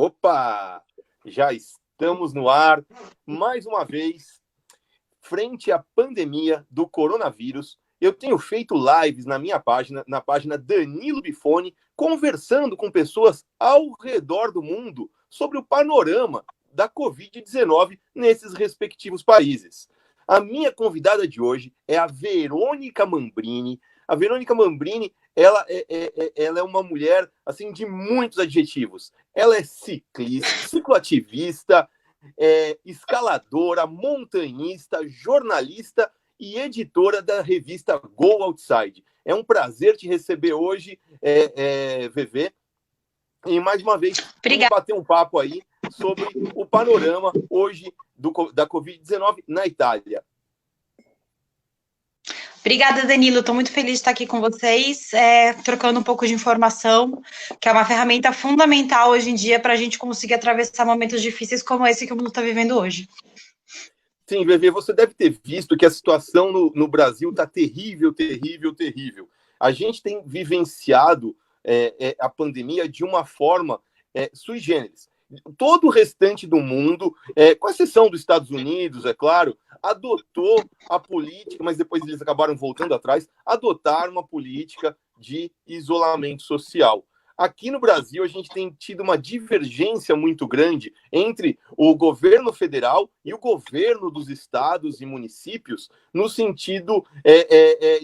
Opa! Já estamos no ar, mais uma vez, frente à pandemia do coronavírus. Eu tenho feito lives na minha página, na página Danilo Bifone, conversando com pessoas ao redor do mundo sobre o panorama da Covid-19 nesses respectivos países. A minha convidada de hoje é a Verônica Mambrini. A Verônica Mambrini, ela é uma mulher assim de muitos adjetivos. Ela é ciclista, cicloativista, escaladora, montanhista, jornalista e editora da revista Go Outside. É um prazer te receber hoje, VV. E mais uma vez, vamos bater um papo aí sobre o panorama hoje da Covid-19 na Itália. Obrigada, Danilo. Estou muito feliz de estar aqui com vocês, trocando um pouco de informação, que é uma ferramenta fundamental hoje em dia para a gente conseguir atravessar momentos difíceis como esse que o mundo está vivendo hoje. Sim, VV, você deve ter visto que a situação no Brasil está terrível, terrível, terrível. A gente tem vivenciado a pandemia de uma forma sui generis. Todo o restante do mundo, com exceção dos Estados Unidos, é claro, adotou a política, mas depois eles acabaram voltando atrás, adotaram uma política de isolamento social. Aqui no Brasil, a gente tem tido uma divergência muito grande entre o governo federal e o governo dos estados e municípios, no sentido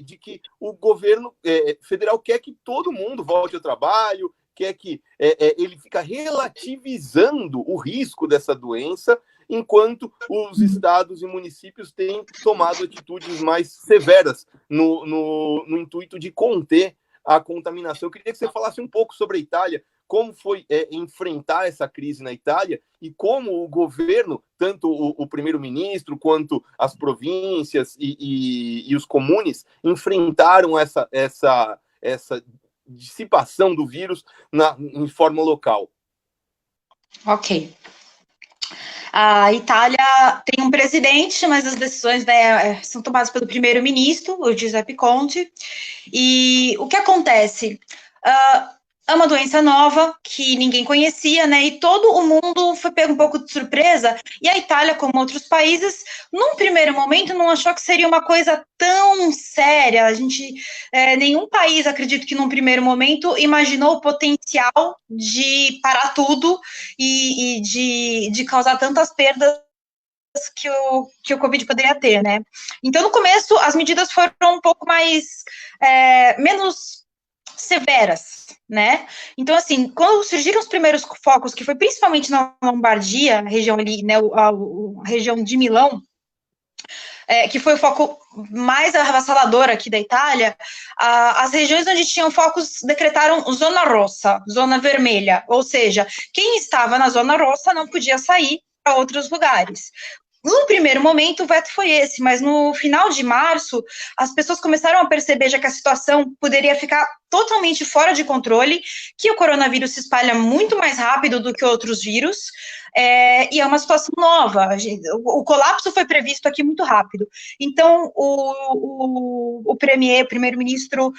de que o governo federal quer que todo mundo volte ao trabalho, quer que ele fica relativizando o risco dessa doença, enquanto os estados e municípios têm tomado atitudes mais severas no intuito de conter a contaminação. Eu queria que você falasse um pouco sobre a Itália, como foi enfrentar essa crise na Itália e como o governo, tanto o primeiro-ministro quanto as províncias e os comunes, enfrentaram essa dissipação do vírus em forma local. Ok. A Itália tem um presidente, mas as decisões são tomadas pelo primeiro-ministro, o Giuseppe Conte. E o que acontece? É uma doença nova que ninguém conhecia, né? E todo o mundo foi pego um pouco de surpresa. E a Itália, como outros países, num primeiro momento não achou que seria uma coisa tão séria. Nenhum país, acredito que num primeiro momento, imaginou o potencial de parar tudo e de causar tantas perdas que o Covid poderia ter, né? Então, no começo, as medidas foram um pouco menos severas, né? Então, assim, quando surgiram os primeiros focos, que foi principalmente na Lombardia, a região ali, né, a região de Milão, que foi o foco mais avassalador aqui da Itália, as regiões onde tinham focos decretaram zona rossa, zona vermelha, ou seja, quem estava na zona rossa não podia sair para outros lugares. No primeiro momento, o veto foi esse, mas no final de março, as pessoas começaram a perceber já que a situação poderia ficar totalmente fora de controle, que o coronavírus se espalha muito mais rápido do que outros vírus, e é uma situação nova. O colapso foi previsto aqui muito rápido. Então, o primeiro-ministro,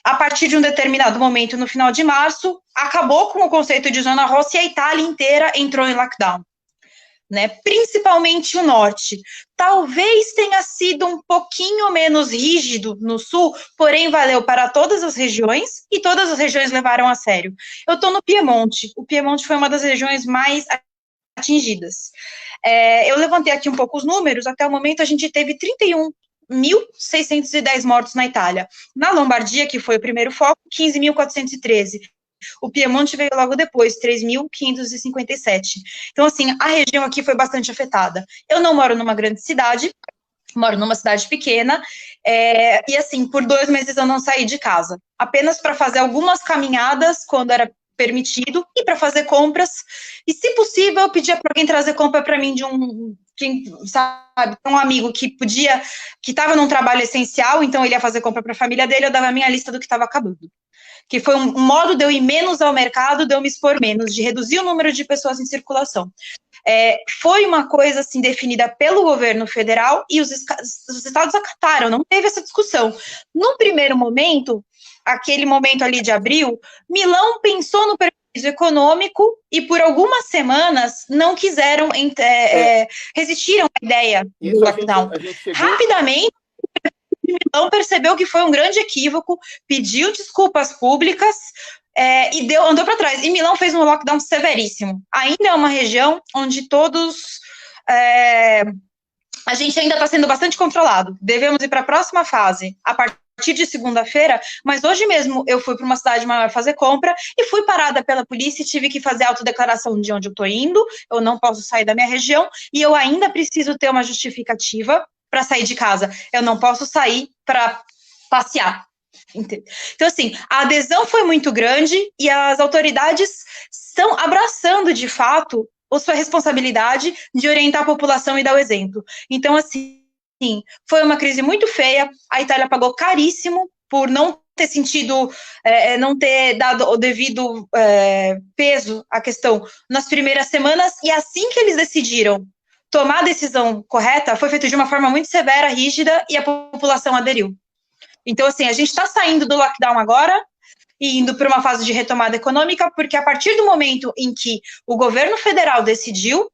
a partir de um determinado momento, no final de março, acabou com o conceito de zona rossa e a Itália inteira entrou em lockdown. Né, principalmente o norte. Talvez tenha sido um pouquinho menos rígido no sul, porém valeu para todas as regiões, e todas as regiões levaram a sério. Eu estou no Piemonte. O Piemonte foi uma das regiões mais atingidas. Eu levantei aqui um pouco os números. Até o momento a gente teve 31.610 mortos na Itália. Na Lombardia, que foi o primeiro foco, 15.413. O Piemonte veio logo depois, 3.557. Então, assim, a região aqui foi bastante afetada. Eu não moro numa grande cidade, moro numa cidade pequena, e assim, por 2 meses eu não saí de casa. Apenas para fazer algumas caminhadas, quando era permitido, e para fazer compras. E, se possível, eu pedia para alguém trazer compra para mim de um amigo que estava num trabalho essencial, então ele ia fazer compra para a família dele, eu dava a minha lista do que estava acabando. Que foi um modo de eu ir menos ao mercado, de eu me expor menos, de reduzir o número de pessoas em circulação. Foi uma coisa, assim, definida pelo governo federal e os estados acataram, não teve essa discussão. No primeiro momento, aquele momento ali de abril, Milão pensou no econômico e por algumas semanas não quiseram, resistiram à ideia do lockdown. A gente chegou... Rapidamente, Milão percebeu que foi um grande equívoco, pediu desculpas públicas e andou para trás. E Milão fez um lockdown severíssimo. Ainda é uma região onde a gente ainda está sendo bastante controlado. Devemos ir para a próxima fase a partir de segunda-feira, mas hoje mesmo eu fui para uma cidade maior fazer compra e fui parada pela polícia e tive que fazer autodeclaração de onde eu estou indo, eu não posso sair da minha região e eu ainda preciso ter uma justificativa para sair de casa. Eu não posso sair para passear. Então, assim, a adesão foi muito grande e as autoridades estão abraçando, de fato, a sua responsabilidade de orientar a população e dar o exemplo. Então, assim, foi uma crise muito feia, a Itália pagou caríssimo por não ter sentido, não ter dado o devido peso à questão nas primeiras semanas, e assim que eles decidiram tomar a decisão correta, foi feito de uma forma muito severa, rígida, e a população aderiu. Então, assim, a gente está saindo do lockdown agora e indo para uma fase de retomada econômica, porque a partir do momento em que o governo federal decidiu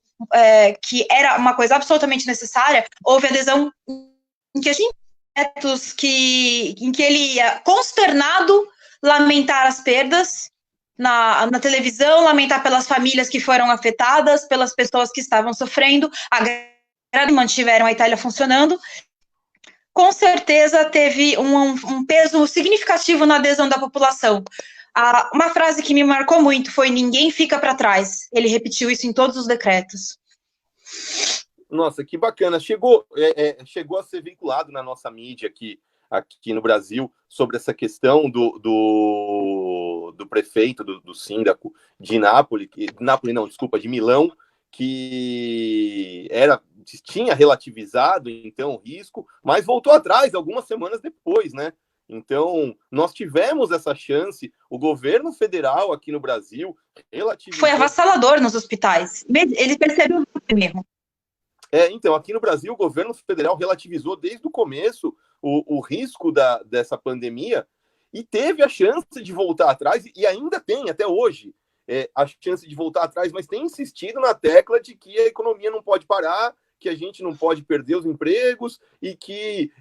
que era uma coisa absolutamente necessária, houve adesão em que a gente em que ele ia consternado lamentar as perdas na televisão, lamentar pelas famílias que foram afetadas, pelas pessoas que estavam sofrendo, mantiveram a Itália funcionando. Com certeza teve um peso significativo na adesão da população. Uma frase que me marcou muito foi: ninguém fica para trás. Ele repetiu isso em todos os decretos. Nossa, que bacana. Chegou a ser vinculado na nossa mídia aqui no Brasil sobre essa questão do prefeito, do síndaco de de Milão, que tinha relativizado, então, o risco, mas voltou atrás algumas semanas depois, né? Então, nós tivemos essa chance, o governo federal aqui no Brasil relativizou... Foi avassalador nos hospitais, ele percebeu mesmo. Então, aqui no Brasil, o governo federal relativizou desde o começo o risco dessa pandemia e teve a chance de voltar atrás, e ainda tem, até hoje, a chance de voltar atrás, mas tem insistido na tecla de que a economia não pode parar, que a gente não pode perder os empregos e que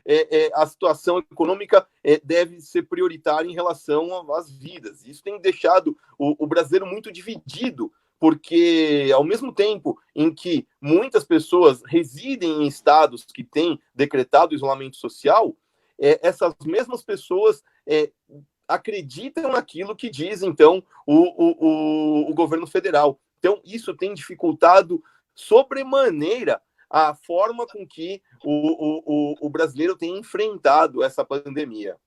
a situação econômica deve ser prioritária em relação às vidas. Isso tem deixado o brasileiro muito dividido, porque ao mesmo tempo em que muitas pessoas residem em estados que têm decretado isolamento social, essas mesmas pessoas acreditam naquilo que diz, então, o governo federal. Então, isso tem dificultado sobremaneira a forma com que o brasileiro tem enfrentado essa pandemia.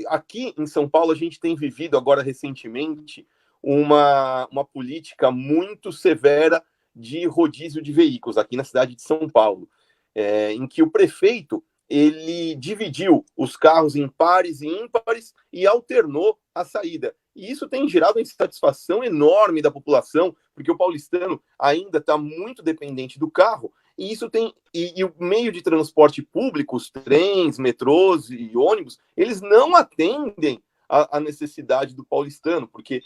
Aqui em São Paulo, a gente tem vivido agora recentemente uma política muito severa de rodízio de veículos aqui na cidade de São Paulo, em que o prefeito ele dividiu os carros em pares e ímpares e alternou a saída. E isso tem gerado uma insatisfação enorme da população, porque o paulistano ainda está muito dependente do carro, e isso tem e o meio de transporte público, os trens, metrôs e ônibus, eles não atendem a necessidade do paulistano, porque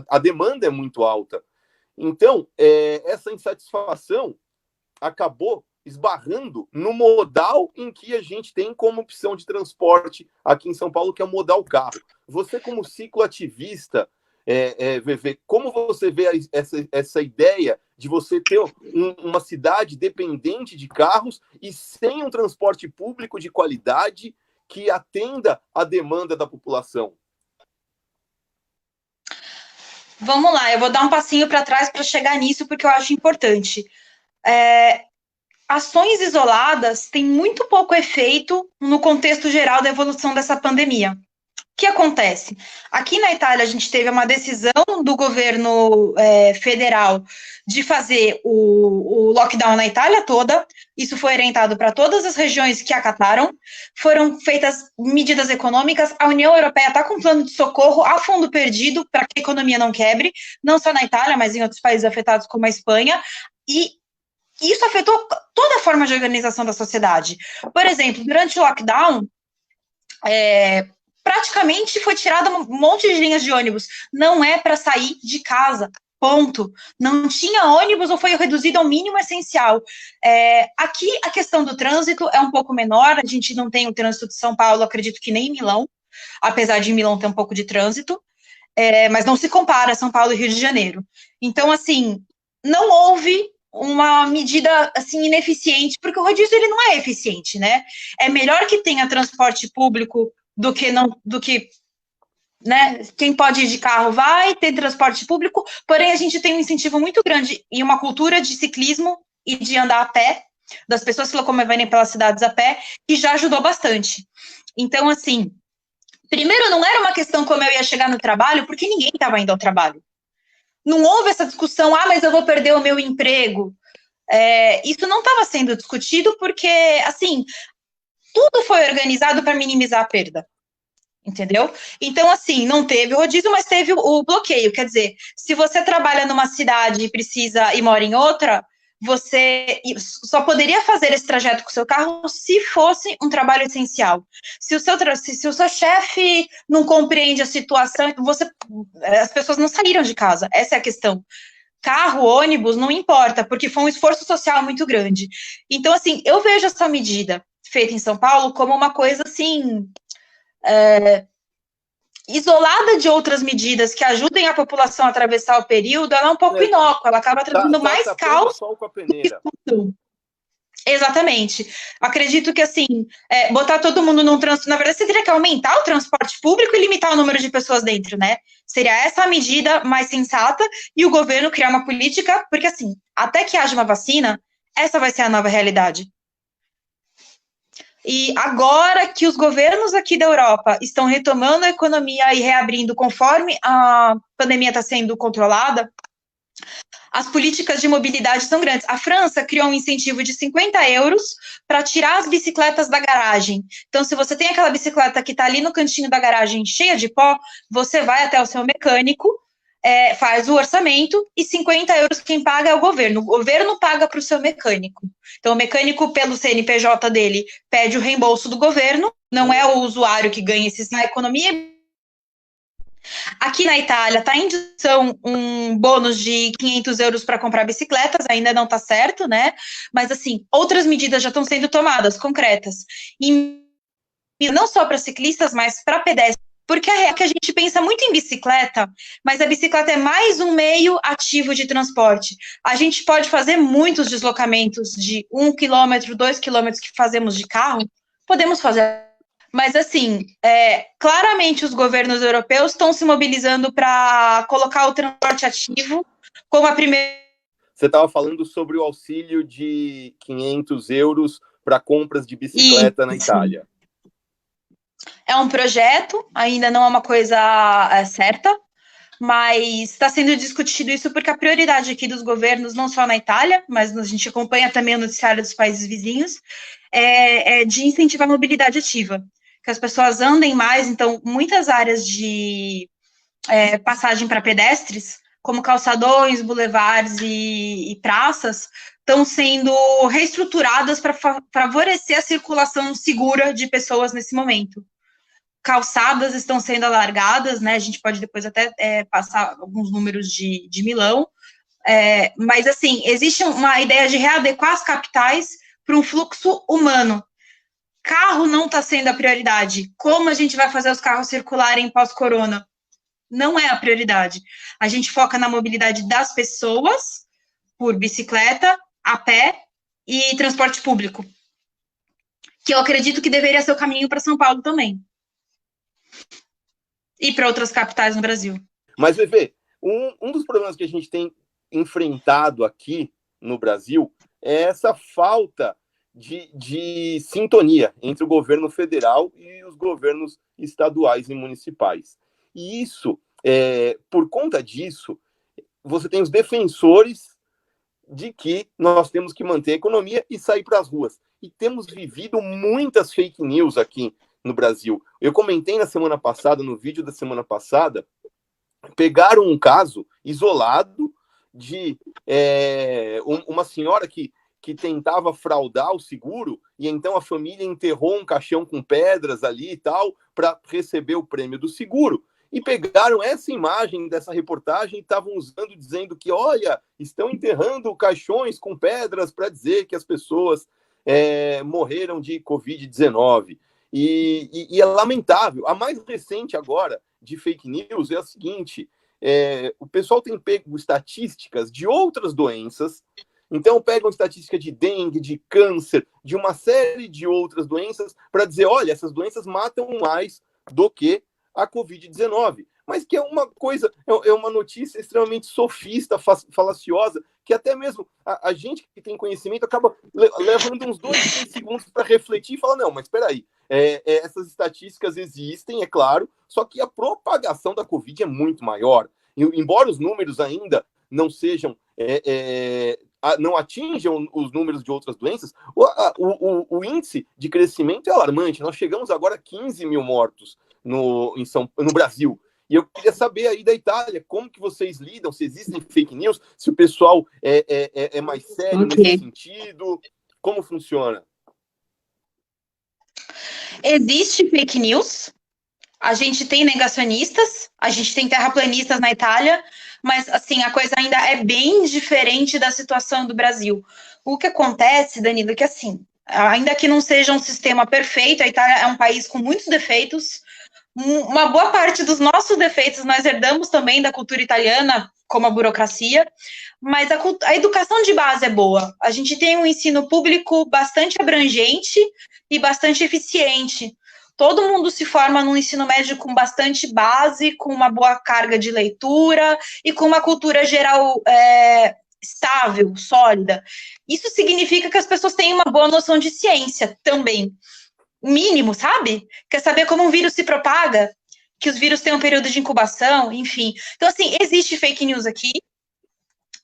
a demanda é muito alta. Então, essa insatisfação acabou esbarrando no modal em que a gente tem como opção de transporte aqui em São Paulo, que é o modal carro. Você, como cicloativista, VV, como você vê essa ideia de você ter uma cidade dependente de carros e sem um transporte público de qualidade que atenda à demanda da população? Vamos lá, eu vou dar um passinho para trás para chegar nisso, porque eu acho importante. Ações isoladas têm muito pouco efeito no contexto geral da evolução dessa pandemia. O que acontece? Aqui na Itália, a gente teve uma decisão do governo federal de fazer o lockdown na Itália toda. Isso foi orientado para todas as regiões que acataram. Foram feitas medidas econômicas. A União Europeia está com um plano de socorro a fundo perdido para que a economia não quebre, não só na Itália, mas em outros países afetados como a Espanha. E isso afetou toda a forma de organização da sociedade. Por exemplo, durante o lockdown, praticamente foi tirado um monte de linhas de ônibus. Não é para sair de casa. Ponto. Não tinha ônibus ou foi reduzido ao mínimo essencial. Aqui a questão do trânsito é um pouco menor, a gente não tem o trânsito de São Paulo, acredito que nem em Milão, apesar de Milão ter um pouco de trânsito, mas não se compara a São Paulo e Rio de Janeiro. Então, assim, não houve uma medida, assim, ineficiente, porque o rodízio, ele não é eficiente, né? É melhor que tenha transporte público do que né? Quem pode ir de carro vai ter transporte público, porém a gente tem um incentivo muito grande e uma cultura de ciclismo e de andar a pé, das pessoas se locomoverem pelas cidades a pé, que já ajudou bastante. Então, assim, primeiro não era uma questão como eu ia chegar no trabalho, porque ninguém estava indo ao trabalho. Não houve essa discussão, mas eu vou perder o meu emprego. Isso não estava sendo discutido porque, assim, tudo foi organizado para minimizar a perda. Entendeu? Então, assim, não teve o rodízio, mas teve o bloqueio. Quer dizer, se você trabalha numa cidade e precisa e mora em outra, você só poderia fazer esse trajeto com o seu carro se fosse um trabalho essencial. Se o seu chefe não compreende a situação, as pessoas não saíram de casa. Essa é a questão. Carro, ônibus, não importa, porque foi um esforço social muito grande. Então, assim, eu vejo essa medida feita em São Paulo como uma coisa, assim, isolada de outras medidas que ajudem a população a atravessar o período, ela é um pouco inócua, ela acaba trazendo mais caos. Sol com a peneira. Exatamente. Acredito que, assim, botar todo mundo num trânsito, na verdade, você teria que aumentar o transporte público e limitar o número de pessoas dentro, né? Seria essa a medida mais sensata e o governo criar uma política, porque, assim, até que haja uma vacina, essa vai ser a nova realidade. E agora que os governos aqui da Europa estão retomando a economia e reabrindo conforme a pandemia está sendo controlada, as políticas de mobilidade são grandes. A França criou um incentivo de 50 euros para tirar as bicicletas da garagem. Então, se você tem aquela bicicleta que está ali no cantinho da garagem cheia de pó, você vai até o seu mecânico, faz o orçamento e 50 euros quem paga é o governo. O governo paga para o seu mecânico. Então, o mecânico, pelo CNPJ dele, pede o reembolso do governo, não é o usuário que ganha na economia. Aqui na Itália está em discussão um bônus de 500 euros para comprar bicicletas, ainda não está certo, né? Mas, assim, outras medidas já estão sendo tomadas, concretas. E não só para ciclistas, mas para pedestres. Porque é que a gente pensa muito em bicicleta, mas a bicicleta é mais um meio ativo de transporte. A gente pode fazer muitos deslocamentos de 1 quilômetro, 2 quilômetros que fazemos de carro, podemos fazer. Mas, assim, claramente os governos europeus estão se mobilizando para colocar o transporte ativo como a primeira. Você estava falando sobre o auxílio de 500 euros para compras de bicicleta na Itália. É um projeto, ainda não é uma coisa certa, mas está sendo discutido isso porque a prioridade aqui dos governos, não só na Itália, mas a gente acompanha também o noticiário dos países vizinhos, é de incentivar a mobilidade ativa, que as pessoas andem mais. Então, muitas áreas de passagem para pedestres, como calçadões, bulevares e praças, estão sendo reestruturadas para favorecer a circulação segura de pessoas nesse momento. Calçadas estão sendo alargadas, né? A gente pode depois até passar alguns números de Milão, mas, assim, existe uma ideia de readequar as capitais para um fluxo humano. Carro não está sendo a prioridade. Como a gente vai fazer os carros circularem pós-corona? Não é a prioridade. A gente foca na mobilidade das pessoas, por bicicleta, a pé e transporte público, que eu acredito que deveria ser o caminho para São Paulo também. E para outras capitais no Brasil. Mas, Vevê, um dos problemas que a gente tem enfrentado aqui no Brasil é essa falta de sintonia entre o governo federal e os governos estaduais e municipais. E isso, por conta disso, você tem os defensores de que nós temos que manter a economia e sair para as ruas. E temos vivido muitas fake news aqui no Brasil. Eu comentei na semana passada, no vídeo da semana passada, pegaram um caso isolado de uma senhora que que tentava fraudar o seguro, e então a família enterrou um caixão com pedras ali e tal, para receber o prêmio do seguro. E pegaram essa imagem dessa reportagem e estavam usando, dizendo que, olha, estão enterrando caixões com pedras para dizer que as pessoas morreram de Covid-19. E é lamentável. A mais recente agora de fake news é a seguinte: o pessoal tem pego estatísticas de outras doenças, então pegam estatística de dengue, de câncer, de uma série de outras doenças, para dizer, olha, essas doenças matam mais do que a Covid-19, mas que é uma coisa, é uma notícia extremamente sofista, falaciosa, que até mesmo a gente que tem conhecimento acaba levando uns 2, 3 segundos para refletir e falar, não, mas espera aí, essas estatísticas existem, é claro, só que a propagação da Covid é muito maior. Embora os números ainda não sejam, não atinjam os números de outras doenças, o índice de crescimento é alarmante. Nós chegamos agora a 15 mil mortos no Brasil. E eu queria saber aí da Itália, como que vocês lidam, se existem fake news, se o pessoal é mais sério nesse sentido, como funciona? Existe fake news, a gente tem negacionistas, a gente tem terraplanistas na Itália, mas, assim, a coisa ainda é bem diferente da situação do Brasil. O que acontece, Danilo, é que, assim, ainda que não seja um sistema perfeito, a Itália é um país com muitos defeitos. Uma boa parte dos nossos defeitos nós herdamos também da cultura italiana, como a burocracia, mas a educação de base é boa. A gente tem um ensino público bastante abrangente e bastante eficiente. Todo mundo se forma num ensino médio com bastante base, com uma boa carga de leitura e com uma cultura geral estável, sólida. Isso significa que as pessoas têm uma boa noção de ciência também. Mínimo, sabe? Quer saber como um vírus se propaga? Que os vírus têm um período de incubação, enfim. Então, assim, existe fake news aqui.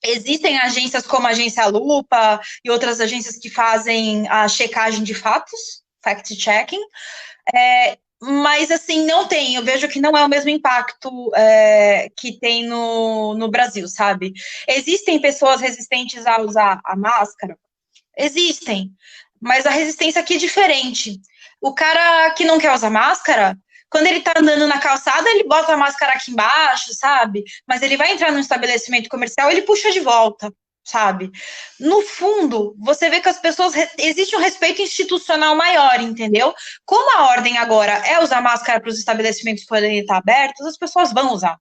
Existem agências como a Agência Lupa e outras agências que fazem a checagem de fatos, fact-checking. Mas, assim, não tem. Eu vejo que não é o mesmo impacto que tem no Brasil, sabe? Existem pessoas resistentes a usar a máscara? Existem. Mas a resistência aqui é diferente. O cara que não quer usar máscara, quando ele tá andando na calçada, ele bota a máscara aqui embaixo, sabe? Mas ele vai entrar num estabelecimento comercial, ele puxa de volta, sabe? No fundo, você vê que as pessoas... Existe um respeito institucional maior, entendeu? Como a ordem agora é usar máscara para os estabelecimentos poderem estar abertos, as pessoas vão usar.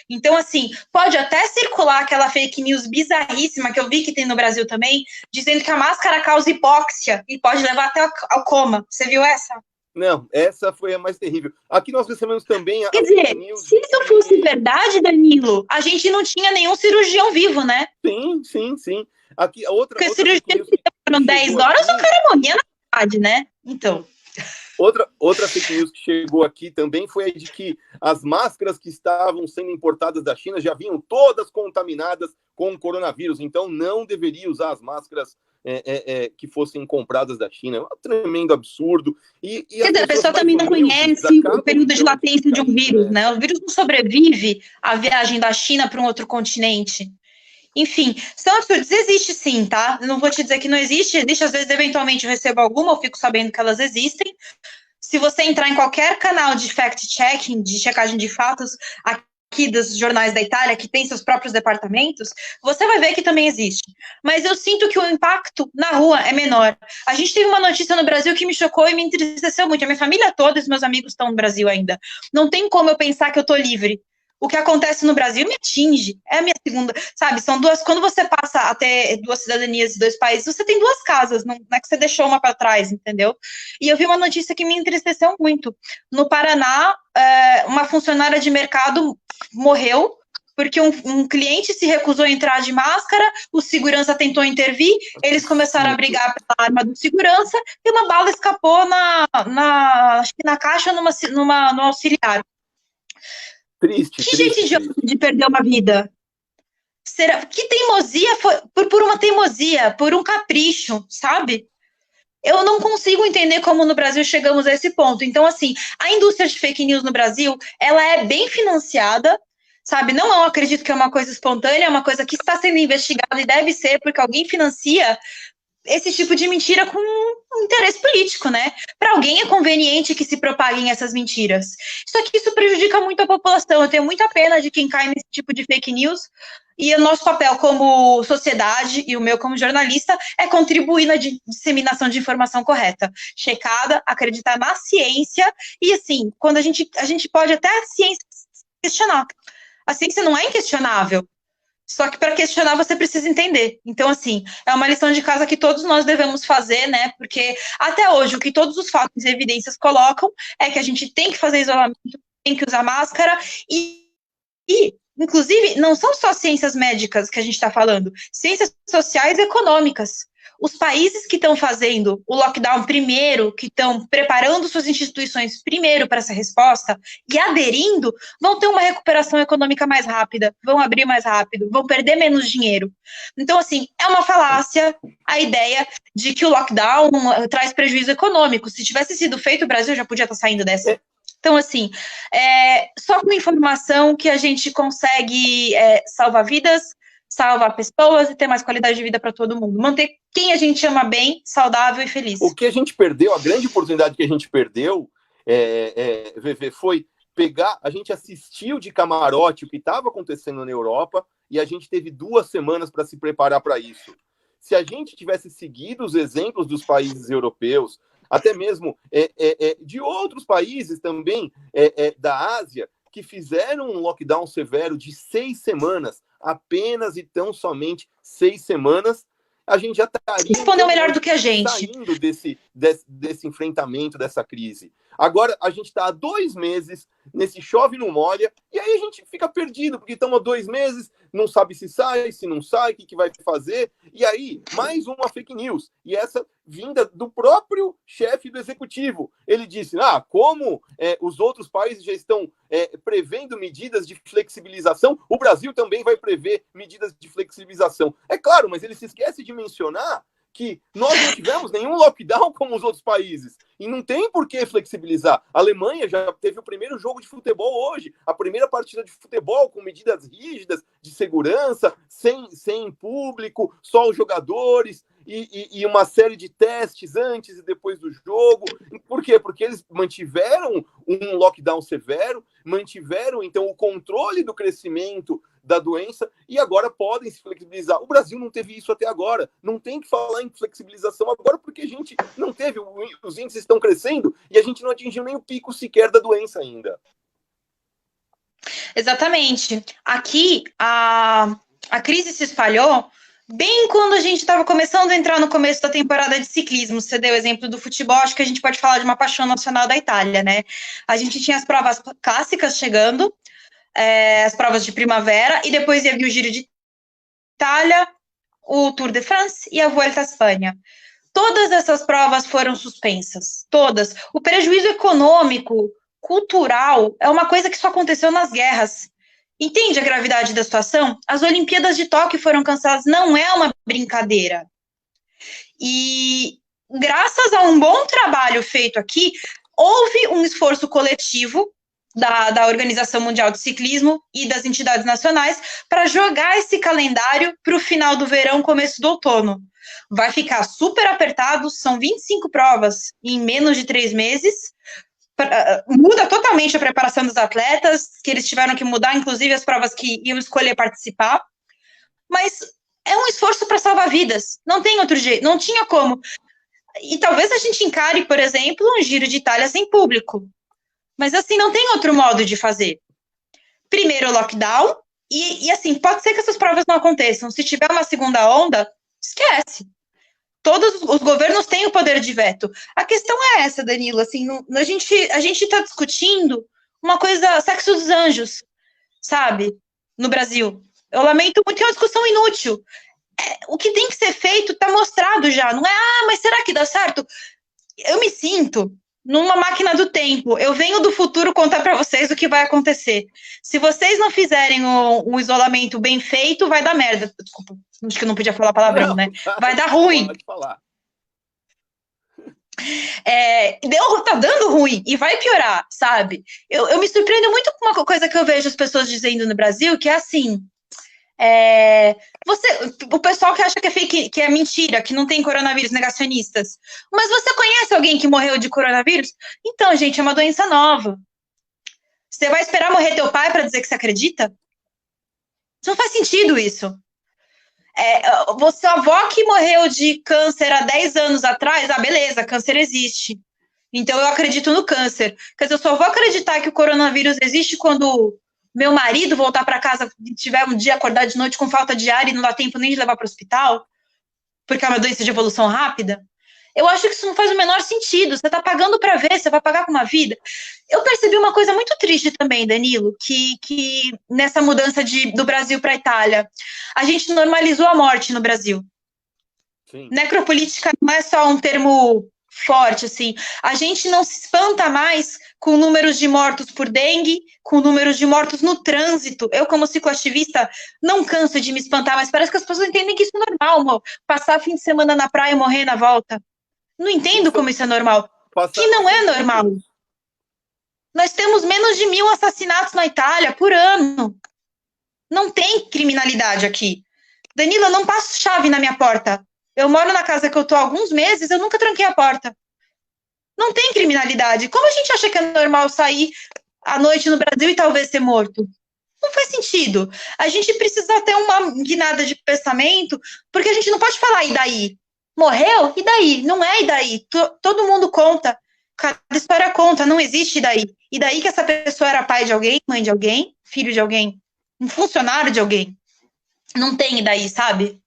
Então, assim, pode até circular aquela fake news bizarríssima que eu vi que tem no Brasil também, dizendo que a máscara causa hipóxia e pode levar até ao coma. Você viu essa? Não, essa foi a mais terrível. Aqui nós recebemos também... Quer dizer, se isso fosse verdade, Danilo, a gente não tinha nenhum cirurgião vivo, né? Sim. Aqui, outra cirurgia foram 10 horas, o cara morria na verdade, né? Então... Outra fake news que chegou aqui também foi a de que as máscaras que estavam sendo importadas da China já vinham todas contaminadas com o coronavírus, então não deveria usar as máscaras que fossem compradas da China. É um tremendo absurdo. Quer dizer, a pessoa também não conhece o período de latência de um vírus, né? O vírus não sobrevive à viagem da China para um outro continente. Enfim, são absurdos. Existe sim, tá? Eu não vou te dizer que não existe. Existe, às vezes, eventualmente, eu recebo alguma, eu fico sabendo que elas existem. Se você entrar em qualquer canal de fact-checking, de checagem de fatos, aqui dos jornais da Itália, que tem seus próprios departamentos, você vai ver que também existe. Mas eu sinto que o impacto na rua é menor. A gente teve uma notícia no Brasil que me chocou e me entristeceu muito. A minha família toda e os meus amigos estão no Brasil ainda. Não tem como eu pensar que eu tô livre. O que acontece no Brasil me atinge. É a minha segunda, sabe? São duas. Quando você passa a ter 2 cidadanias de 2 países, você tem 2 casas, não é que você deixou uma para trás, entendeu? E eu vi uma notícia que me entristeceu muito. No Paraná, uma funcionária de mercado morreu porque um cliente se recusou a entrar de máscara, o segurança tentou intervir, eles começaram a brigar pela arma do segurança e uma bala escapou acho que na caixa, no auxiliar. Triste. Que jeito idiota de perder uma vida. Será que teimosia foi por uma teimosia, por um capricho, sabe? Eu não consigo entender como no Brasil chegamos a esse ponto. Então, assim, a indústria de fake news no Brasil, ela é bem financiada, sabe? Não, eu acredito que é uma coisa espontânea, é uma coisa que está sendo investigada e deve ser porque alguém financia esse tipo de mentira com um interesse político, né? Para alguém é conveniente que se propaguem essas mentiras. Só que isso prejudica muito a população. Eu tenho muita pena de quem cai nesse tipo de fake news. E o nosso papel como sociedade e o meu como jornalista é contribuir na disseminação de informação correta, checada, acreditar na ciência. E assim, quando a gente pode até a ciência questionar. A ciência não é inquestionável. Só que para questionar você precisa entender. Então, assim, é uma lição de casa que todos nós devemos fazer, né? Porque até hoje o que todos os fatos e evidências colocam é que a gente tem que fazer isolamento, tem que usar máscara e inclusive, não são só ciências médicas que a gente está falando, ciências sociais e econômicas. Os países que estão fazendo o lockdown primeiro, que estão preparando suas instituições primeiro para essa resposta e aderindo, vão ter uma recuperação econômica mais rápida, vão abrir mais rápido, vão perder menos dinheiro. Então, assim, é uma falácia a ideia de que o lockdown traz prejuízo econômico. Se tivesse sido feito, o Brasil já podia estar saindo dessa. Então, assim, só com informação que a gente consegue salvar vidas, salvar pessoas e ter mais qualidade de vida para todo mundo. Manter quem a gente ama bem, saudável e feliz. O que a gente perdeu, a grande oportunidade que a gente perdeu, VV, foi pegar, a gente assistiu de camarote o que estava acontecendo na Europa e a gente teve 2 semanas para se preparar para isso. Se a gente tivesse seguido os exemplos dos países europeus, até mesmo de outros países também da Ásia, que fizeram um lockdown severo de 6 semanas, apenas e tão somente 6 semanas, a gente já estaria respondeu melhor do que a gente saindo desse enfrentamento, dessa crise. Agora, a gente está há 2 meses nesse chove não molha, e aí a gente fica perdido, porque estamos há 2 meses, não sabe se sai, se não sai, o que vai fazer, e aí, mais uma fake news, e essa vinda do próprio chefe do executivo. Ele disse, como os outros países já estão prevendo medidas de flexibilização, o Brasil também vai prever medidas de flexibilização. É claro, mas ele se esquece de mencionar que nós não tivemos nenhum lockdown como os outros países. E não tem por que flexibilizar. A Alemanha já teve o primeiro jogo de futebol hoje, a primeira partida de futebol com medidas rígidas de segurança, sem público, só os jogadores, e uma série de testes antes e depois do jogo. Por quê? Porque eles mantiveram um lockdown severo, mantiveram, então, o controle do crescimento da doença e agora podem se flexibilizar. O Brasil não teve isso até agora. Não tem que falar em flexibilização agora porque a gente não teve. Os índices estão crescendo e a gente não atingiu nem o pico sequer da doença ainda. Exatamente. Aqui, a crise se espalhou bem quando a gente estava começando a entrar no começo da temporada de ciclismo. Você deu o exemplo do futebol, acho que a gente pode falar de uma paixão nacional da Itália, né? A gente tinha as provas clássicas chegando, as provas de primavera, e depois ia vir o Giro de Itália, o Tour de France e a Vuelta à Espanha. Todas essas provas foram suspensas, todas. O prejuízo econômico, cultural, é uma coisa que só aconteceu nas guerras. Entende a gravidade da situação? As Olimpíadas de Tóquio foram canceladas, não é uma brincadeira. E graças a um bom trabalho feito aqui, houve um esforço coletivo da Organização Mundial de Ciclismo e das entidades nacionais para jogar esse calendário para o final do verão, começo do outono. Vai ficar super apertado, são 25 provas em menos de 3 meses, muda totalmente a preparação dos atletas, que eles tiveram que mudar, inclusive, as provas que iam escolher participar, mas é um esforço para salvar vidas, não tem outro jeito, não tinha como. E talvez a gente encare, por exemplo, um Giro de Itália sem público, mas assim, não tem outro modo de fazer. Primeiro o lockdown, e assim, pode ser que essas provas não aconteçam. Se tiver uma segunda onda, esquece. Todos os governos têm o poder de veto. A questão é essa, Danilo, assim, a gente está discutindo uma coisa, sexo dos anjos, sabe, no Brasil. Eu lamento muito, é uma discussão inútil. O que tem que ser feito está mostrado já, não é, mas será que dá certo? Eu me sinto numa máquina do tempo. Eu venho do futuro contar para vocês o que vai acontecer. Se vocês não fizerem um isolamento bem feito, vai dar merda. Desculpa, acho que eu não podia falar palavrão, não, né? Vai dar ruim. Pode falar. Tá dando ruim e vai piorar, sabe? Eu me surpreendo muito com uma coisa que eu vejo as pessoas dizendo no Brasil, que é assim, O pessoal que acha que é fake, que é mentira, que não tem coronavírus, negacionistas. Mas você conhece alguém que morreu de coronavírus? Então, gente, é uma doença nova. Você vai esperar morrer teu pai para dizer que você acredita? Não faz sentido isso. Sua avó que morreu de câncer há 10 anos atrás, beleza, câncer existe. Então eu acredito no câncer. Quer dizer, eu só vou acreditar que o coronavírus existe quando meu marido voltar para casa e tiver um dia acordar de noite com falta de ar e não dá tempo nem de levar para o hospital, porque é uma doença de evolução rápida. Eu acho que isso não faz o menor sentido. Você está pagando para ver, você vai pagar com uma vida. Eu percebi uma coisa muito triste também, Danilo, que nessa mudança do Brasil para a Itália, a gente normalizou a morte no Brasil. Sim. Necropolítica não é só um termo forte, assim. A gente não se espanta mais com números de mortos por dengue, com números de mortos no trânsito. Eu, como cicloativista, não canso de me espantar, mas parece que as pessoas entendem que isso é normal, passar fim de semana na praia e morrer na volta. Não entendo como isso é normal. Que não é normal. Nós temos menos de 1.000 assassinatos na Itália por ano. Não tem criminalidade aqui. Danilo, eu não passo chave na minha porta. Eu moro na casa que eu tô há alguns meses, eu nunca tranquei a porta. Não tem criminalidade. Como a gente acha que é normal sair à noite no Brasil e talvez ser morto? Não faz sentido. A gente precisa ter uma guinada de pensamento, porque a gente não pode falar, e daí? Morreu? E daí? Não é e daí. Todo mundo conta. Cada história conta, não existe e daí. E daí que essa pessoa era pai de alguém, mãe de alguém, filho de alguém, um funcionário de alguém. Não tem e daí, sabe?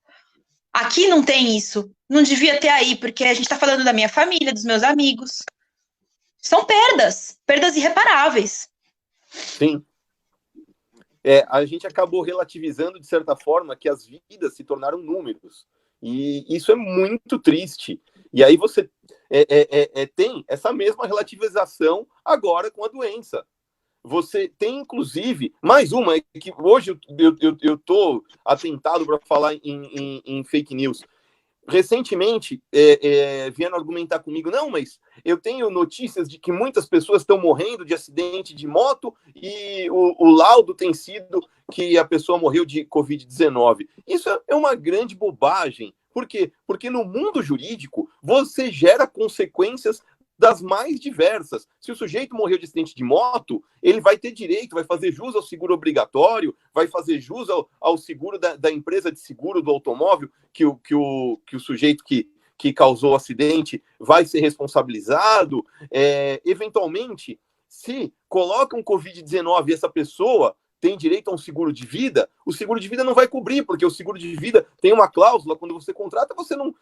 Aqui não tem isso. Não devia ter aí, porque a gente tá falando da minha família, dos meus amigos. São perdas irreparáveis. Sim. A gente acabou relativizando, de certa forma, que as vidas se tornaram números. E isso é muito triste. E aí você tem essa mesma relativização agora com a doença. Você tem, inclusive, mais uma, que hoje eu estou atentado para falar em fake news. Recentemente, vieram argumentar comigo, não, mas eu tenho notícias de que muitas pessoas estão morrendo de acidente de moto e o laudo tem sido que a pessoa morreu de Covid-19. Isso é uma grande bobagem. Por quê? Porque no mundo jurídico, você gera consequências das mais diversas. Se o sujeito morreu de acidente de moto, ele vai ter direito, vai fazer jus ao seguro obrigatório, vai fazer jus ao seguro da empresa de seguro do automóvel, que o sujeito que causou o acidente vai ser responsabilizado. Eventualmente, se coloca um Covid-19 e essa pessoa tem direito a um seguro de vida, o seguro de vida não vai cobrir, porque o seguro de vida tem uma cláusula, quando você contrata, você não,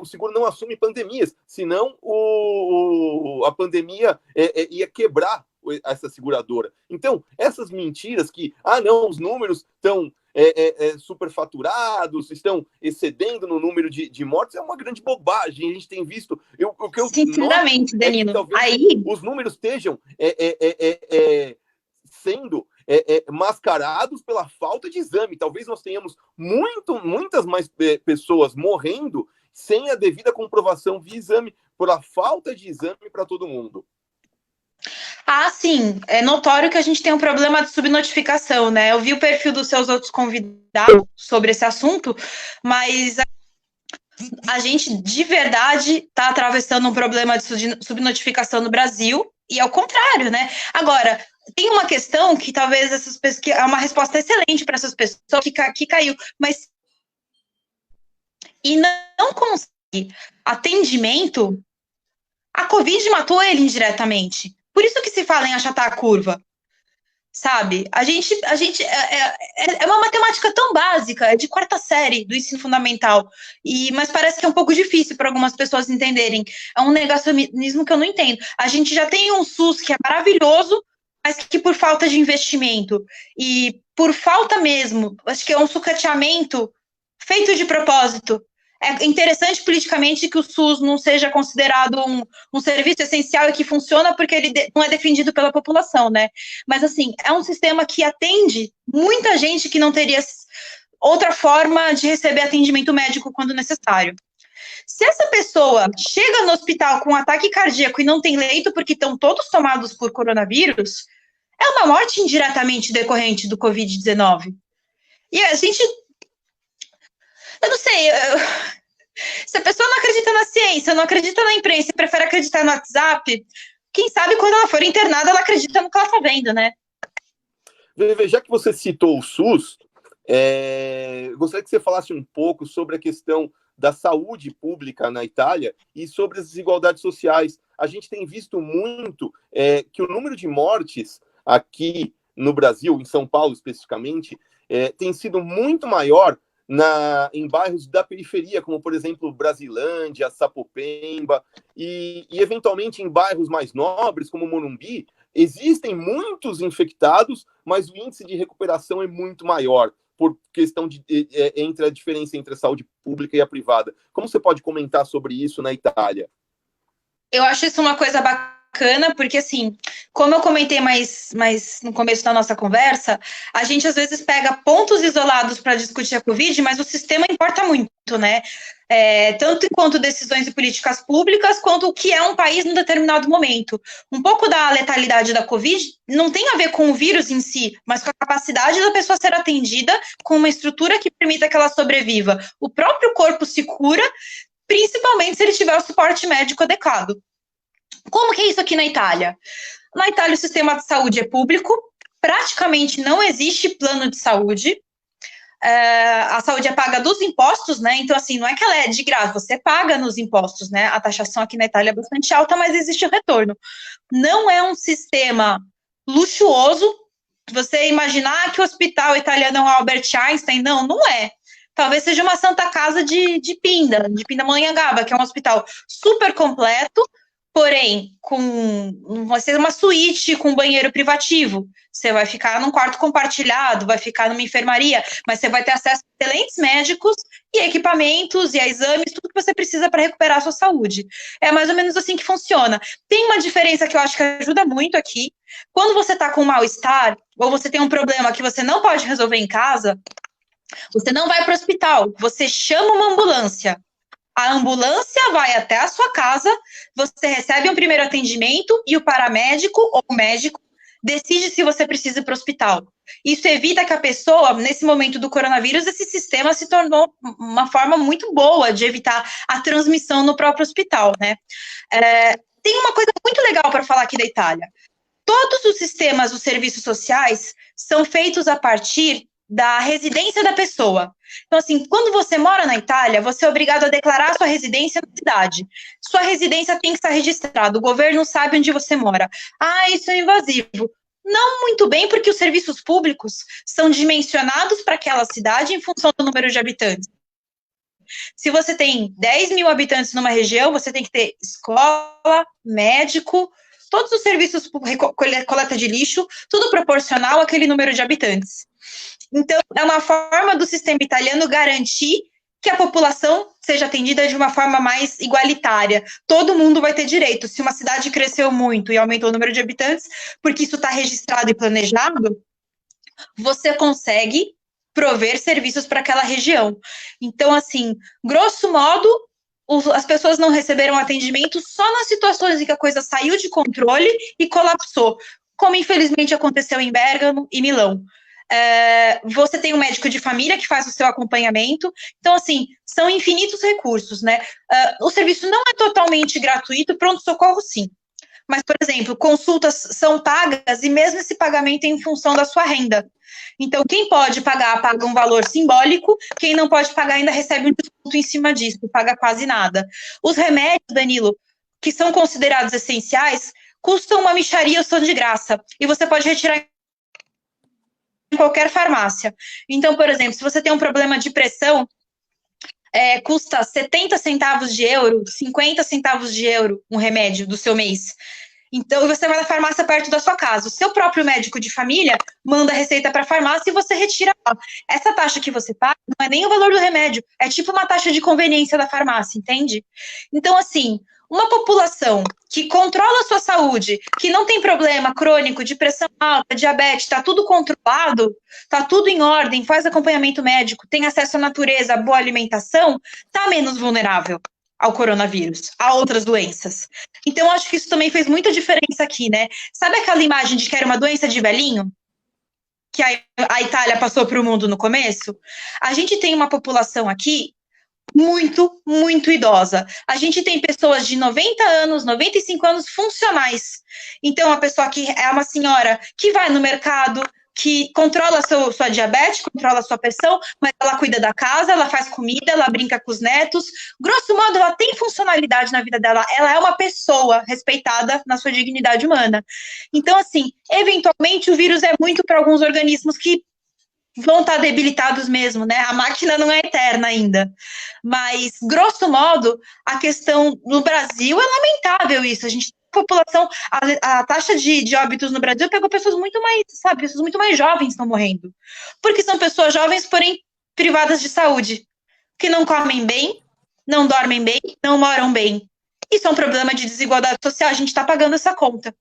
o seguro não assume pandemias, senão a pandemia ia quebrar essa seguradora. Então, essas mentiras que, não, os números estão superfaturados, estão excedendo no número de mortes, é uma grande bobagem. A gente tem visto... Sinceramente, Danilo, talvez aí... os números estejam sendo mascarados pela falta de exame. Talvez nós tenhamos muitas mais pessoas morrendo sem a devida comprovação via exame, por a falta de exame para todo mundo. Sim, é notório que a gente tem um problema de subnotificação, né? Eu vi o perfil dos seus outros convidados sobre esse assunto, mas a gente, de verdade, está atravessando um problema de subnotificação no Brasil, e é o contrário, né? Agora, tem uma questão que talvez essas pessoas, que é uma resposta excelente para essas pessoas que caiu, mas e não consegue atendimento, a Covid matou ele indiretamente. Por isso que se fala em achatar a curva, sabe? A gente é uma matemática tão básica, é de quarta série do ensino fundamental, mas parece que é um pouco difícil para algumas pessoas entenderem. É um negacionismo que eu não entendo. A gente já tem um SUS que é maravilhoso, mas que por falta de investimento e por falta mesmo, acho que é um sucateamento feito de propósito. É interessante politicamente que o SUS não seja considerado um serviço essencial e que funciona porque ele não é defendido pela população, né? Mas, assim, é um sistema que atende muita gente que não teria outra forma de receber atendimento médico quando necessário. Se essa pessoa chega no hospital com um ataque cardíaco e não tem leito porque estão todos tomados por coronavírus, é uma morte indiretamente decorrente do Covid-19. E a gente, eu não sei, se a pessoa não acredita na ciência, não acredita na imprensa e prefere acreditar no WhatsApp, quem sabe quando ela for internada, ela acredita no que ela está vendo, né? Já que você citou o SUS, gostaria que você falasse um pouco sobre a questão da saúde pública na Itália e sobre as desigualdades sociais. A gente tem visto muito que o número de mortes aqui no Brasil, em São Paulo especificamente, tem sido muito maior em bairros da periferia, como, por exemplo, Brasilândia, Sapopemba, e eventualmente em bairros mais nobres, como Morumbi, existem muitos infectados, mas o índice de recuperação é muito maior, por questão entre a diferença entre a saúde pública e a privada. Como você pode comentar sobre isso na Itália? Eu acho isso uma coisa bacana, porque assim, como eu comentei mais no começo da nossa conversa, a gente às vezes pega pontos isolados para discutir a Covid, mas o sistema importa muito, né? Tanto enquanto decisões e políticas públicas, quanto o que é um país num determinado momento. Um pouco da letalidade da Covid não tem a ver com o vírus em si, mas com a capacidade da pessoa ser atendida com uma estrutura que permita que ela sobreviva. O próprio corpo se cura, principalmente se ele tiver o suporte médico adequado. Como que é isso aqui na Itália? Na Itália, o sistema de saúde é público, praticamente não existe plano de saúde, a saúde é paga dos impostos, né? Então, assim, não é que ela é de graça, você paga nos impostos, né? A taxação aqui na Itália é bastante alta, mas existe o retorno. Não é um sistema luxuoso, você imaginar que o hospital italiano é um Albert Einstein, não é. Talvez seja uma Santa Casa de Pindamonhangaba, que é um hospital super completo, porém, vai ser uma suíte com banheiro privativo. Você vai ficar num quarto compartilhado, vai ficar numa enfermaria, mas você vai ter acesso a excelentes médicos e equipamentos e a exames, tudo que você precisa para recuperar a sua saúde. É mais ou menos assim que funciona. Tem uma diferença que eu acho que ajuda muito aqui. Quando você está com mal-estar, ou você tem um problema que você não pode resolver em casa, você não vai para o hospital, você chama uma ambulância. A ambulância vai até a sua casa, você recebe um primeiro atendimento e o paramédico ou o médico decide se você precisa ir para o hospital. Isso evita que a pessoa, nesse momento do coronavírus, esse sistema se tornou uma forma muito boa de evitar a transmissão no próprio hospital, né? Tem uma coisa muito legal para falar aqui da Itália. Todos os sistemas dos serviços sociais são feitos a partir da residência da pessoa. Então, assim, quando você mora na Itália, você é obrigado a declarar sua residência na cidade. Sua residência tem que estar registrada, o governo sabe onde você mora. Ah, isso é invasivo. Não muito bem, porque os serviços públicos são dimensionados para aquela cidade em função do número de habitantes. Se você tem 10 mil habitantes numa região, você tem que ter escola, médico, todos os serviços, coleta de lixo, tudo proporcional àquele número de habitantes. Então, é uma forma do sistema italiano garantir que a população seja atendida de uma forma mais igualitária. Todo mundo vai ter direito. Se uma cidade cresceu muito e aumentou o número de habitantes, porque isso está registrado e planejado, você consegue prover serviços para aquela região. Então, assim, grosso modo, as pessoas não receberam atendimento só nas situações em que a coisa saiu de controle e colapsou, como infelizmente aconteceu em Bérgamo e Milão. Você tem um médico de família que faz o seu acompanhamento. Então, assim, são infinitos recursos, né? O serviço não é totalmente gratuito, pronto-socorro sim. Mas, por exemplo, consultas são pagas e mesmo esse pagamento é em função da sua renda. Então, quem pode pagar, paga um valor simbólico, quem não pode pagar ainda recebe um desconto em cima disso, paga quase nada. Os remédios, Danilo, que são considerados essenciais, custam uma mixaria ou são de graça. E você pode retirar em qualquer farmácia. Então, por exemplo, se você tem um problema de pressão, custa 70 centavos de euro, 50 centavos de euro um remédio do seu mês. Então, você vai na farmácia perto da sua casa. O seu próprio médico de família manda a receita para a farmácia e você retira lá. Essa taxa que você paga não é nem o valor do remédio, é tipo uma taxa de conveniência da farmácia, entende? Então, assim, uma população que controla a sua saúde, que não tem problema crônico de pressão alta, diabetes, está tudo controlado, está tudo em ordem, faz acompanhamento médico, tem acesso à natureza, boa alimentação, está menos vulnerável ao coronavírus, a outras doenças. Então, acho que isso também fez muita diferença aqui, né? Sabe aquela imagem de que era uma doença de velhinho? que a Itália passou para o mundo no começo? A gente tem uma população aqui muito, muito idosa. A gente tem pessoas de 90 anos, 95 anos funcionais. Então, a pessoa que é uma senhora que vai no mercado, que controla sua diabetes, controla sua pressão, mas ela cuida da casa, ela faz comida, ela brinca com os netos. Grosso modo, ela tem funcionalidade na vida dela. Ela é uma pessoa respeitada na sua dignidade humana. Então, assim, eventualmente o vírus é muito para alguns organismos que vão estar debilitados mesmo, né? A máquina não é eterna ainda. Mas, grosso modo, a questão no Brasil é lamentável isso. A gente tem população, a taxa de óbitos no Brasil pegou pessoas muito mais, sabe, pessoas muito mais jovens estão morrendo. Porque são pessoas jovens, porém privadas de saúde, que não comem bem, não dormem bem, não moram bem. Isso é um problema de desigualdade social, a gente está pagando essa conta.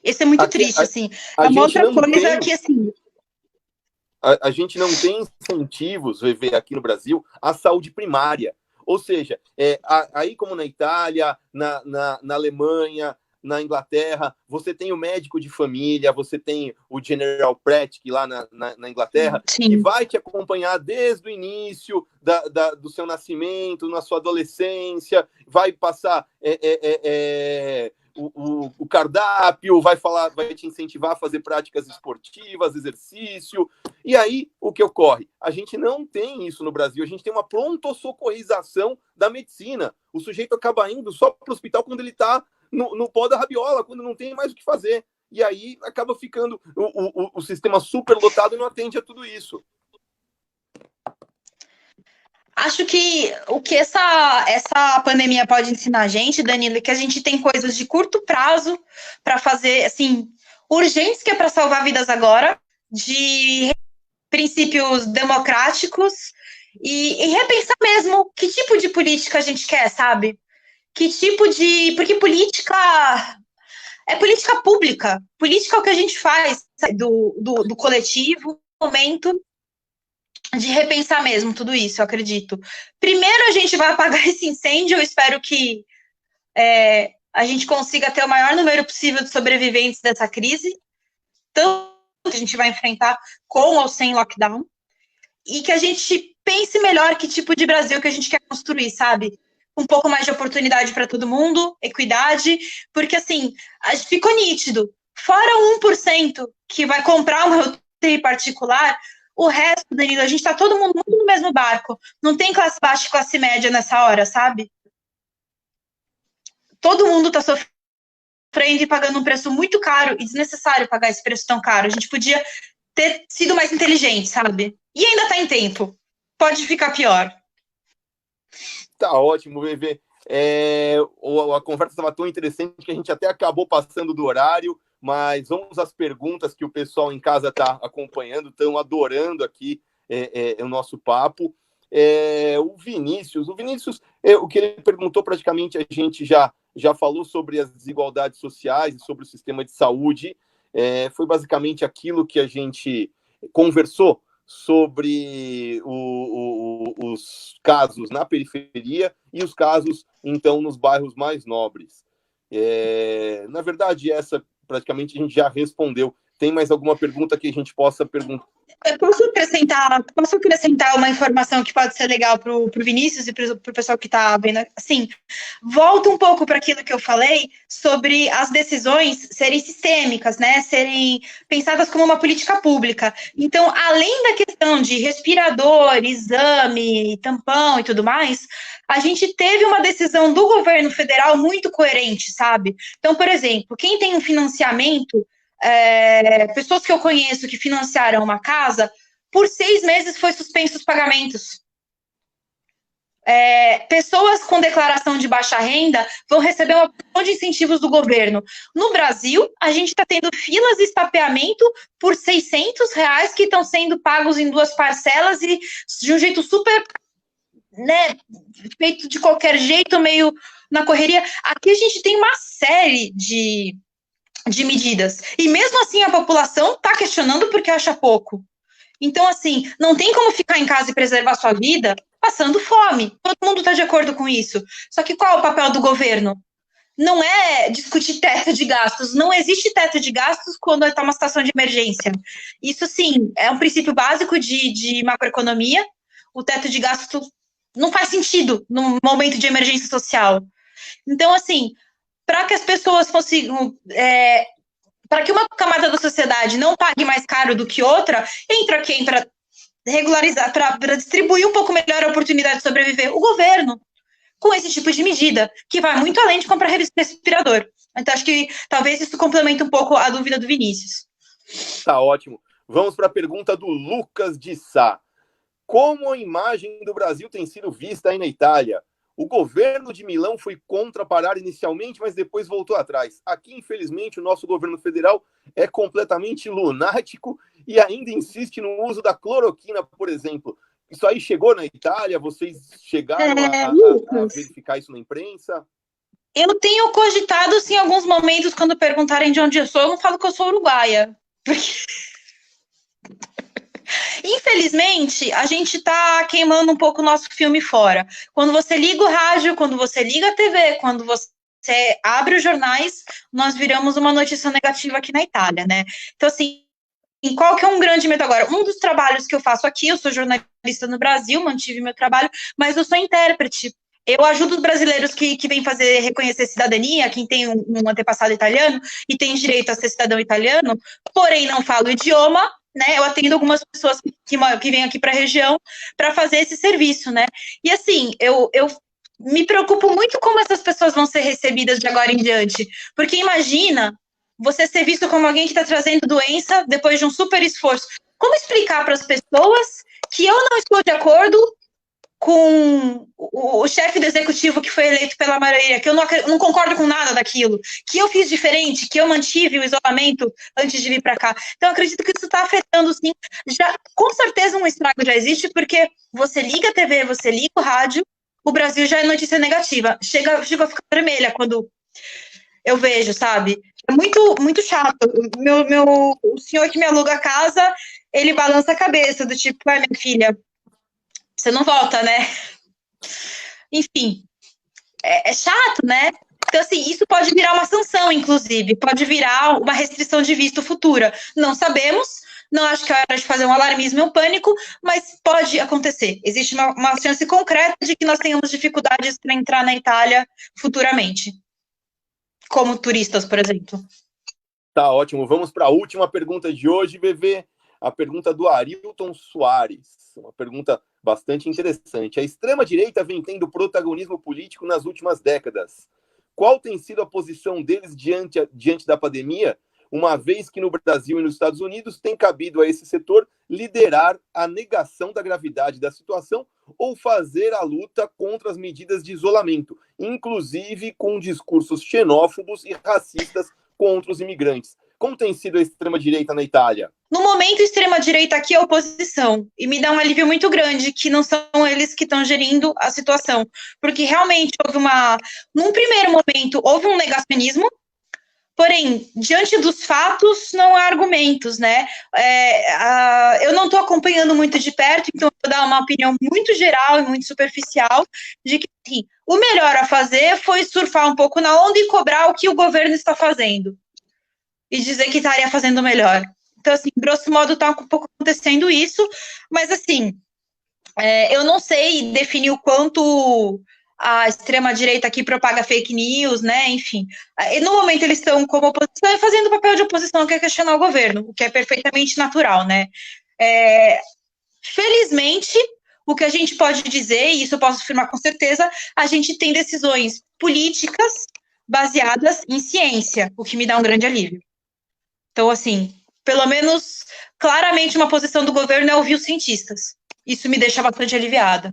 Isso é muito triste, assim. É uma outra coisa que, assim... A gente não tem incentivos, VV, aqui no Brasil, à saúde primária. Ou seja, aí como na Itália, na Alemanha, na Inglaterra, você tem o médico de família, você tem o General Practice lá na Inglaterra, Sim. que vai te acompanhar desde o início do seu nascimento, na sua adolescência, vai passar... O cardápio, vai te incentivar a fazer práticas esportivas, exercício. E aí, o que ocorre? A gente não tem isso no Brasil, a gente tem uma pronto-socorrização da medicina. O sujeito acaba indo só para o hospital quando ele está no pó da rabiola, quando não tem mais o que fazer. E aí acaba ficando o sistema superlotado e não atende a tudo isso. Acho que o que essa pandemia pode ensinar a gente, Danilo, é que a gente tem coisas de curto prazo para fazer, assim, urgentes, que é para salvar vidas agora, de princípios democráticos e repensar mesmo que tipo de política a gente quer, sabe? Que tipo de... Porque política é política pública. Política é o que a gente faz, sabe? Do coletivo, momento... de repensar mesmo tudo isso, eu acredito. Primeiro a gente vai apagar esse incêndio, eu espero que a gente consiga ter o maior número possível de sobreviventes dessa crise, tanto que a gente vai enfrentar com ou sem lockdown, e que a gente pense melhor que tipo de Brasil que a gente quer construir, sabe? Um pouco mais de oportunidade para todo mundo, equidade, porque assim, ficou nítido, fora o 1% que vai comprar uma UTI particular, o resto, Danilo, a gente tá todo mundo muito no mesmo barco. Não tem classe baixa e classe média nessa hora, sabe? Todo mundo tá sofrendo e pagando um preço muito caro e desnecessário pagar esse preço tão caro. A gente podia ter sido mais inteligente, sabe? E ainda tá em tempo. Pode ficar pior. Tá ótimo, VV. A conversa estava tão interessante que a gente até acabou passando do horário. Mas vamos às perguntas que o pessoal em casa está acompanhando, estão adorando aqui o nosso papo. O Vinícius, o que ele perguntou praticamente a gente já falou sobre as desigualdades sociais e sobre o sistema de saúde. Foi basicamente aquilo que a gente conversou sobre os casos na periferia e os casos, então, nos bairros mais nobres. Na verdade, essa praticamente a gente já respondeu. Tem mais alguma pergunta que a gente possa perguntar? Eu posso acrescentar uma informação que pode ser legal para o Vinícius e para o pessoal que está vendo? Assim, volta um pouco para aquilo que eu falei sobre as decisões serem sistêmicas, né? Serem pensadas como uma política pública. Então, além da questão de respirador, exame, tampão e tudo mais, a gente teve uma decisão do governo federal muito coerente, sabe? Então, por exemplo, quem tem um financiamento, pessoas que eu conheço que financiaram uma casa, por 6 meses foi suspenso os pagamentos. Pessoas com declaração de baixa renda vão receber uma porção de incentivos do governo. No Brasil, a gente está tendo filas de estapeamento por R$600 que estão sendo pagos em 2 parcelas e de um jeito super, né, feito de qualquer jeito, meio na correria. Aqui a gente tem uma série de medidas. E mesmo assim a população está questionando porque acha pouco. Então, assim, não tem como ficar em casa e preservar sua vida passando fome. Todo mundo está de acordo com isso. Só que qual é o papel do governo? não é discutir teto de gastos. Não existe teto de gastos quando está uma situação de emergência. Isso, sim, é um princípio básico de macroeconomia. O teto de gastos não faz sentido num momento de emergência social. Então, assim, para que as pessoas consigam... para que uma camada da sociedade não pague mais caro do que outra, entra quem para regularizar, para distribuir um pouco melhor a oportunidade de sobreviver? O governo, com esse tipo de medida, que vai muito além de comprar respirador. Então, acho que talvez isso complemente um pouco a dúvida do Vinícius. Tá ótimo. Vamos para a pergunta do Lucas de Sá. Como a imagem do Brasil tem sido vista aí na Itália? O governo de Milão foi contra parar inicialmente, mas depois voltou atrás. Aqui, infelizmente, o nosso governo federal é completamente lunático e ainda insiste no uso da cloroquina, por exemplo. Isso aí chegou na Itália? Vocês chegaram a verificar isso na imprensa? Eu tenho cogitado, sim, em alguns momentos, quando perguntarem de onde eu sou, eu não falo que eu sou uruguaia. Porque... Infelizmente, a gente está queimando um pouco o nosso filme fora. Quando você liga o rádio, quando você liga a TV, quando você abre os jornais, nós viramos uma notícia negativa aqui na Itália, né? Então, assim, qual que é um grande medo agora? Um dos trabalhos que eu faço aqui, eu sou jornalista no Brasil, mantive meu trabalho, mas eu sou intérprete. Eu ajudo os brasileiros que vêm fazer reconhecer cidadania, quem tem um antepassado italiano e tem direito a ser cidadão italiano, porém não fala o idioma, né? Eu atendo algumas pessoas que vêm aqui para a região para fazer esse serviço, né? E assim, eu me preocupo muito como essas pessoas vão ser recebidas de agora em diante, porque imagina você ser visto como alguém que está trazendo doença depois de um super esforço. Como explicar para as pessoas que eu não estou de acordo com o chefe do executivo que foi eleito pela maioria, que eu não concordo com nada daquilo, que eu fiz diferente, que eu mantive o isolamento antes de vir para cá. Então, eu acredito que isso está afetando, sim. Já, com certeza um estrago já existe, porque você liga a TV, você liga o rádio, o Brasil já é notícia negativa. Chega a ficar vermelha quando eu vejo, sabe? É muito chato. O senhor que me aluga a casa, ele balança a cabeça, do tipo, minha filha, você não volta, né? Enfim, é chato, né? Então, assim, isso pode virar uma sanção, inclusive, pode virar uma restrição de visto futura. Não sabemos, não acho que é hora de fazer um alarmismo e um pânico, mas pode acontecer. Existe uma chance concreta de que nós tenhamos dificuldades para entrar na Itália futuramente, como turistas, por exemplo. Tá ótimo. Vamos para a última pergunta de hoje, VV. A pergunta do Arilton Soares. Uma pergunta bastante interessante. A extrema-direita vem tendo protagonismo político nas últimas décadas. Qual tem sido a posição deles diante da pandemia, uma vez que no Brasil e nos Estados Unidos tem cabido a esse setor liderar a negação da gravidade da situação ou fazer a luta contra as medidas de isolamento, inclusive com discursos xenófobos e racistas contra os imigrantes? Como tem sido a extrema-direita na Itália? No momento, a extrema-direita aqui é a oposição, e me dá um alívio muito grande que não são eles que estão gerindo a situação, porque realmente num primeiro momento, houve um negacionismo, porém, diante dos fatos, não há argumentos, né? Eu não estou acompanhando muito de perto, então vou dar uma opinião muito geral e muito superficial, de que assim, o melhor a fazer foi surfar um pouco na onda e cobrar o que o governo está fazendo, e dizer que estaria fazendo melhor. Então, assim, grosso modo, está um pouco acontecendo isso, mas, assim, eu não sei definir o quanto a extrema-direita aqui propaga fake news, né, enfim. No momento, eles estão como oposição e fazendo o papel de oposição, que é questionar o governo, o que é perfeitamente natural, né. Felizmente, o que a gente pode dizer, e isso eu posso afirmar com certeza, a gente tem decisões políticas baseadas em ciência, o que me dá um grande alívio. Então, assim, pelo menos, claramente, uma posição do governo é ouvir os cientistas. Isso me deixa bastante aliviada.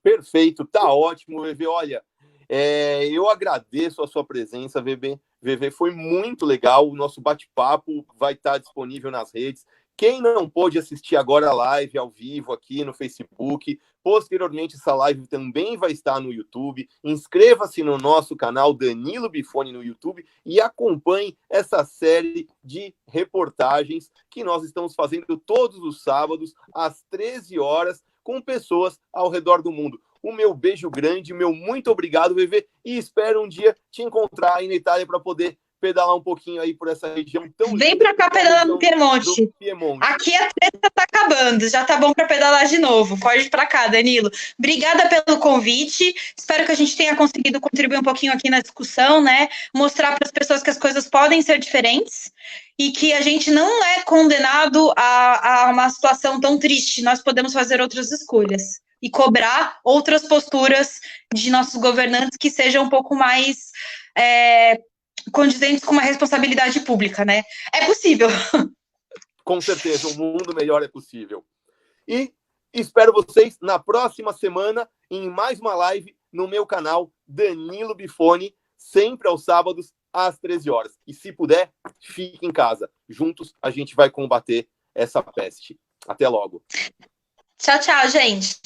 Perfeito, tá ótimo, VV. Olha, eu agradeço a sua presença, VV. Foi muito legal. O nosso bate-papo vai estar disponível nas redes. Quem não pôde assistir agora a live ao vivo aqui no Facebook, posteriormente essa live também vai estar no YouTube. Inscreva-se no nosso canal Danilo Bifone no YouTube e acompanhe essa série de reportagens que nós estamos fazendo todos os sábados às 13 horas com pessoas ao redor do mundo. o meu beijo grande, meu muito obrigado, VV, e espero um dia te encontrar aí na Itália para poder pedalar um pouquinho aí por essa região tão linda. Vem para cá pedalar no Piemonte. Piemonte. Aqui a treta tá acabando, já tá bom para pedalar de novo. Pode ir para cá, Danilo. Obrigada pelo convite. Espero que a gente tenha conseguido contribuir um pouquinho aqui na discussão, né? Mostrar para as pessoas que as coisas podem ser diferentes e que a gente não é condenado a uma situação tão triste. Nós podemos fazer outras escolhas e cobrar outras posturas de nossos governantes que sejam um pouco mais condizentes com uma responsabilidade pública, né? É possível. Com certeza, um mundo melhor é possível. E espero vocês na próxima semana em mais uma live no meu canal Danilo Bifone, sempre aos sábados às 13 horas. E se puder, fique em casa. Juntos a gente vai combater essa peste. Até logo. Tchau, tchau, gente.